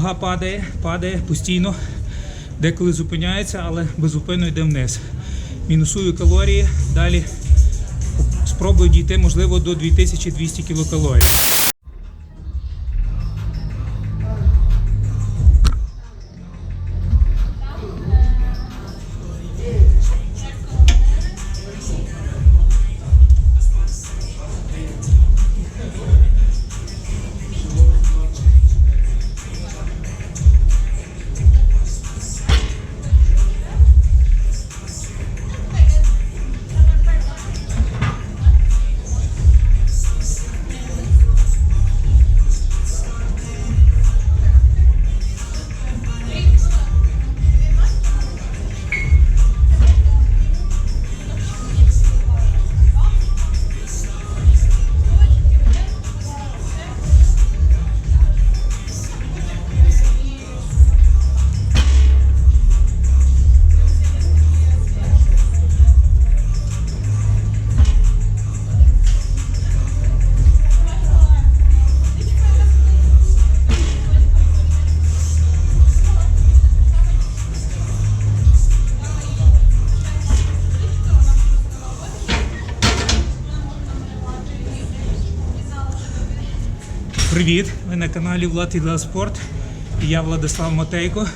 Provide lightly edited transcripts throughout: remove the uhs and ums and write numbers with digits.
Вага падає постійно, деколи зупиняється, але безупинно йде вниз. Мінусую калорії, далі спробую дійти, можливо, до 2200 кілокалорій. Привіт! Ви на каналі Влад Ідеал Спорт. І я Владислав Матейко.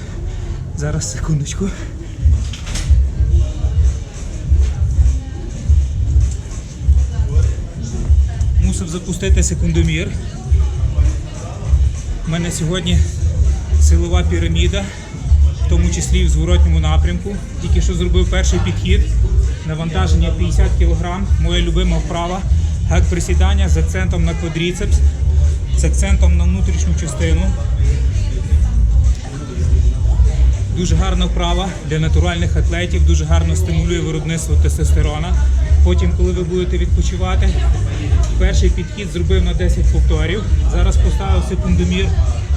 Зараз секундочку. Мусив запустити секундомір. У мене сьогодні силова піраміда, в тому числі і в зворотньому напрямку. Тільки що зробив перший підхід. Навантаження 50 кг. Моя любима вправа. Гак-присідання з акцентом на квадріцепс. З акцентом на внутрішню частину. Дуже гарна вправа для натуральних атлетів, дуже гарно стимулює виробництво тестостерона. Потім, коли ви будете відпочивати, перший підхід зробив на 10 повторів. Зараз поставив секундомір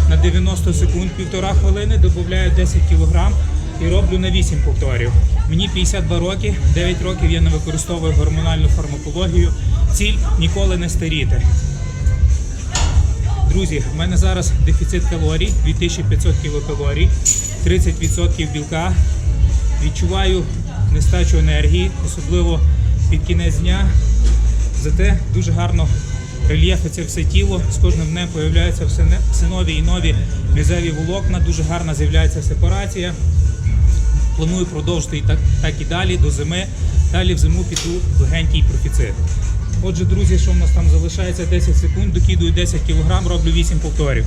на 90 секунд, 1,5 хвилини, додаю 10 кг і роблю на 8 повторів. Мені 52 роки, 9 років я не використовую гормональну фармакологію. Ціль – ніколи не старіти. Друзі, в мене зараз дефіцит калорій, 2500 кілокалорій, 30% білка. Відчуваю нестачу енергії, особливо під кінець дня. Зате дуже гарно рельєфиться все тіло, з кожним днем з'являються все нові і нові м'язеві волокна, дуже гарна з'являється сепарація. Планую продовжити так і далі, до зими. Далі в зиму піду легенький профіцит. Отже, друзі, що в нас там залишається 10 секунд, докидую 10 кг, роблю 8 повторів.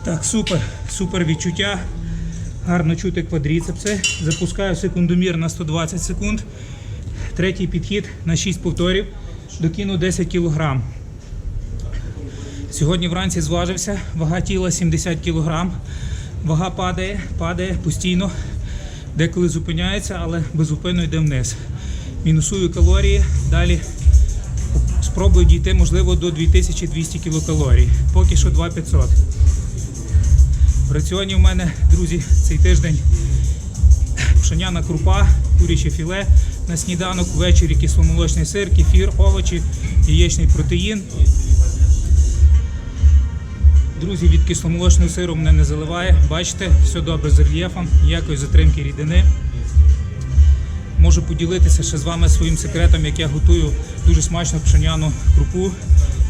Так, супер відчуття. Гарно чути квадріцепси. Запускаю секундомір на 120 секунд. Третій підхід на 6 повторів. Докину 10 кг. Сьогодні вранці зважився. Вага тіла 70 кг. Вага падає постійно. Деколи зупиняється, але безупинно йде вниз. Мінусую калорії. Далі спробую дійти, можливо, до 2200 кілокалорій. Поки що 2500. В раціоні в мене, друзі, цей тиждень пшеняна крупа, куряче філе, На сніданок ввечері кисломолочний сир, кефір, овочі, яєчний протеїн. Друзі, від кисломолочного сиру мене не заливає. Бачите, все добре з рельєфом, ніякої затримки рідини. Можу поділитися ще з вами своїм секретом, як я готую дуже смачну пшеняну крупу.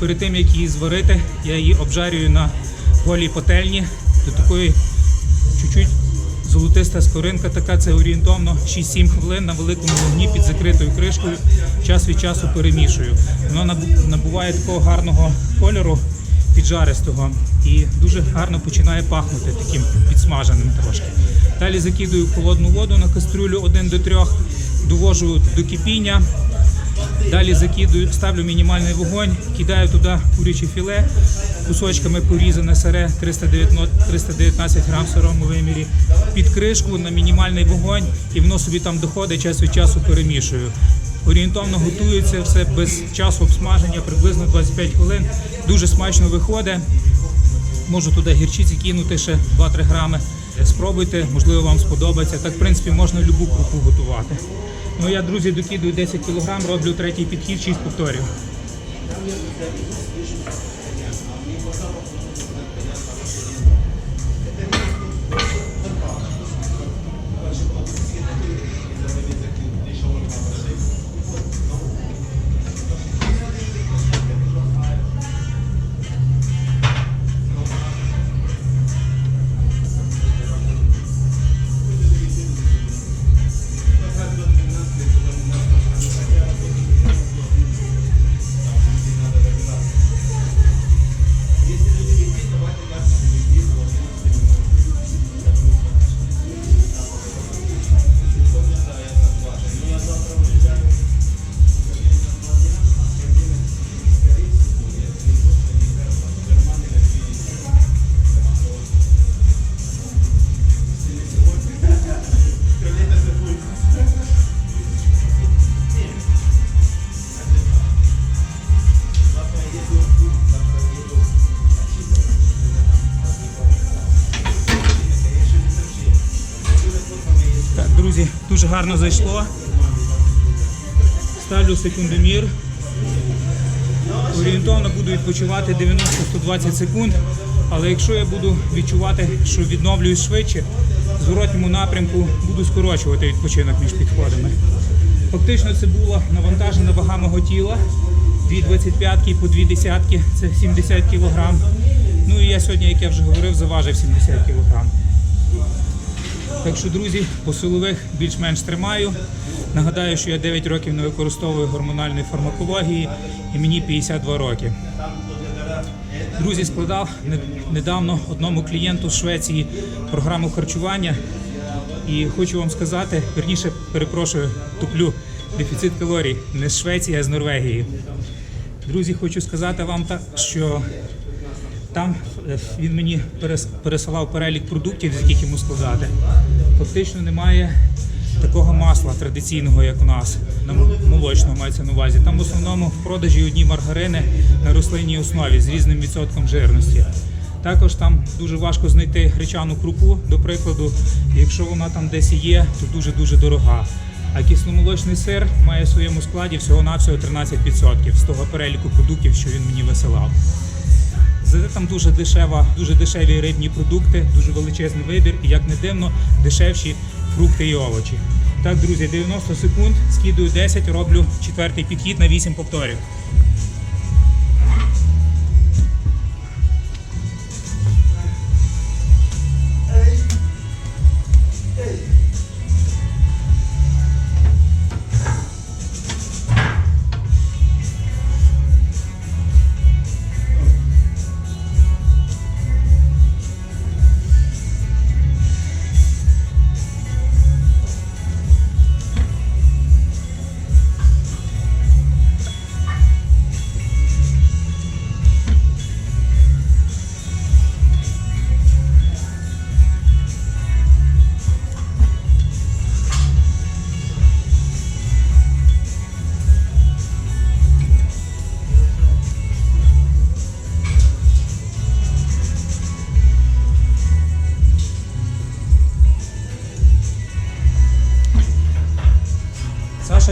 Перед тим, як її зварити, я її обжарюю на голій пательні. До такої чуть-чуть золотиста скоринка така, це орієнтовно 6-7 хвилин на великому вогні під закритою кришкою. Час від часу перемішую. Воно набуває такого гарного кольору, піджаристого, і дуже гарно починає пахнути таким підсмаженим трошки. Далі закидую в холодну воду на кастрюлю 1 до 3, довожу до кипіння. Далі ставлю мінімальний вогонь, кидаю туди куряче філе, кусочками порізане сире, 319 грам в сирому вимірі, під кришку на мінімальний вогонь, і воно собі там доходить, час від часу перемішую. Орієнтовно готується все без часу обсмаження, приблизно 25 хвилин. Дуже смачно виходить. Можу туди гірчиці кинути ще 2-3 грами. Спробуйте, можливо вам сподобається. Так, в принципі, можна любу крупу готувати. Ну, я, друзі, докидую 10 кг, роблю третій підхід, 6 повторів. Друзі, дуже гарно зайшло. Ставлю секундомір. Орієнтовно буду відпочивати 90-120 секунд, але якщо я буду відчувати, що відновлююсь швидше, в зворотньому напрямку буду скорочувати відпочинок між підходами. Фактично це була навантажена вага мого тіла. 2 25-ки по 2 десятки, це 70 кг. Ну і я сьогодні, як я вже говорив, заважив 70 кг. Так що, друзі, по силових більш-менш тримаю. Нагадаю, що я 9 років не використовую гормональної фармакології і мені 52 роки. Друзі, складав недавно одному клієнту з Швеції програму харчування. І хочу вам сказати, верніше, перепрошую, туплю, дефіцит калорій не з Швеції, а з Норвегії. Друзі, хочу сказати вам так, що там він мені пересилав перелік продуктів, з яких йому складати. Фактично немає такого масла традиційного, як у нас, молочного мається на увазі. Там в основному в продажі одні маргарини на рослинній основі з різним відсотком жирності. Також там дуже важко знайти гречану крупу, до прикладу, якщо вона там десь є, то дуже-дуже дорога. А кисломолочний сир має в своєму складі всього-навсього 13% з того переліку продуктів, що він мені висилав. Зате там дуже дешеві рибні продукти, дуже величезний вибір і, як не дивно, дешевші фрукти і овочі. Так, друзі, 90 секунд, скидую 10, роблю четвертий підхід на 8 повторів.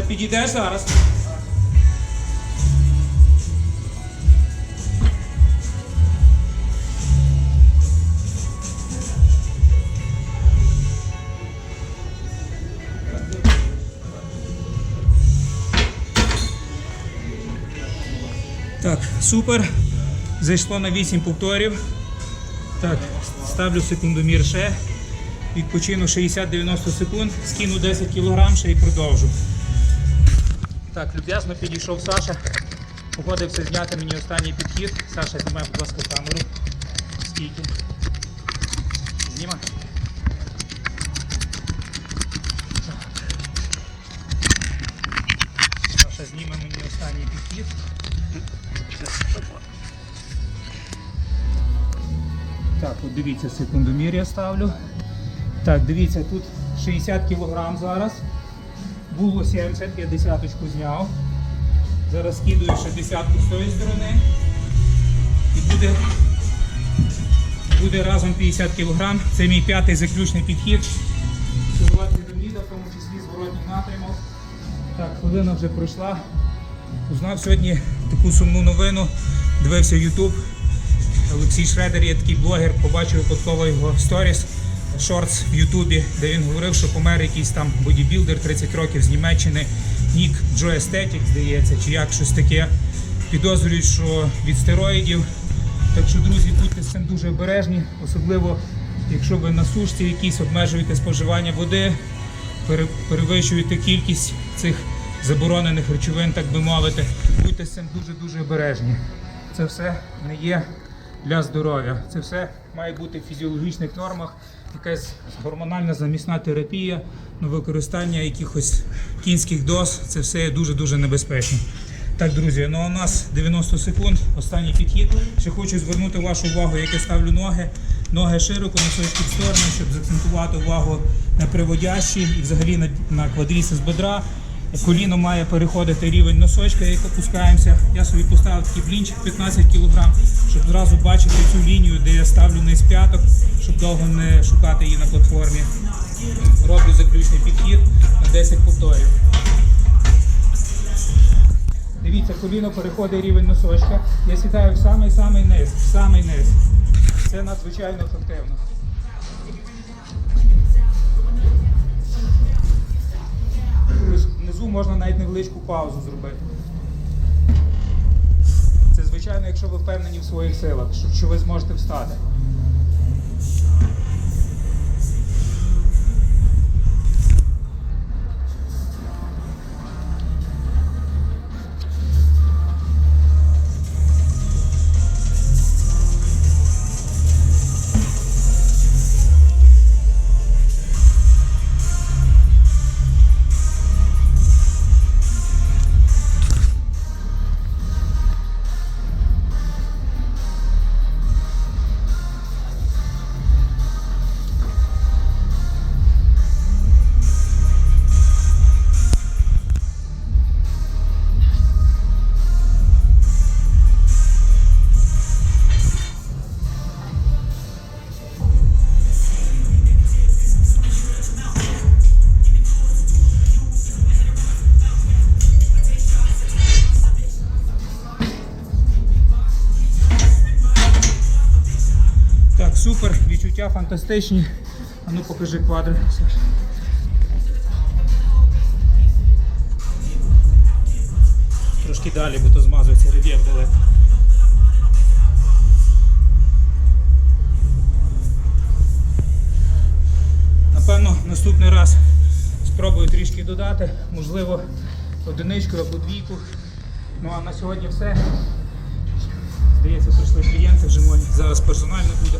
підійдеш зараз? Так, супер. Зайшло на 8 повторів. Так, ставлю секундомір ще. Відпочину 60-90 секунд, скину 10 кг ще і продовжу. Так, люб'язно підійшов Саша. Погодився зняти мені останній підхід. Саша, знімай, будь ласка, камеру. Скільки? Зніма. Саша зніме мені останній підхід. Так, от дивіться, секундомір я ставлю. Так, дивіться, тут 60 кг зараз. Було 70, я десяточку зняв. Зараз скидую ще десятку з тої сторони. І буде разом 50 кг. Це мій п'ятий заключний підхід. Сьогодні до літа, в тому числі зворотній напрямок. Так, хвилина вже пройшла. Узнав сьогодні таку сумну новину. Дивився YouTube. Олексій Шредер є такий блогер, побачив випадково його сторіс, шортс в Ютубі, де він говорив, що помер якийсь там бодібілдер 30 років з Німеччини, Нік Джо Естетік, здається, чи як щось таке. Підозрюють, що від стероїдів. Так що, друзі, будьте з цим дуже обережні, особливо якщо ви на сушці якісь обмежуєте споживання води, перевищуєте кількість цих заборонених речовин, так би мовити. Будьте з цим дуже-дуже обережні. Це все не є для здоров'я. Це все має бути в фізіологічних нормах, якась гормональна замісна терапія, використання якихось кінських доз. Це все є дуже-дуже небезпечно. Так, друзі, ну а у нас 90 секунд, останній підхід. Ще хочу звернути вашу увагу, як я ставлю ноги. Ноги широко, носочки в сторону, щоб заакцентувати увагу на приводящі і взагалі на квадріцепс бедра. Коліно має переходити рівень носочка, як опускаємося. Я собі поставив такий блінчик 15 кг, щоб зразу бачити цю лінію, де я ставлю низ п'яток, щоб довго не шукати її на платформі. Роблю заключний підхід на 10 повторів. Дивіться, коліно переходить рівень носочка. Я сідаю в самий низ, в самий низ. Це надзвичайно ефективно. Внизу можна навіть невеличку паузу зробити. Це звичайно, якщо ви впевнені в своїх силах, що ви зможете встати. Супер, відчуття фантастичні. А ну покажи квадри. Трошки далі, бо то змазується рельєф далеко. Напевно, наступний раз спробую трішки додати, можливо, одиничку або двійку. Ну а на сьогодні все. Здається, прийшли клієнти вже мої. Зараз персонально буде.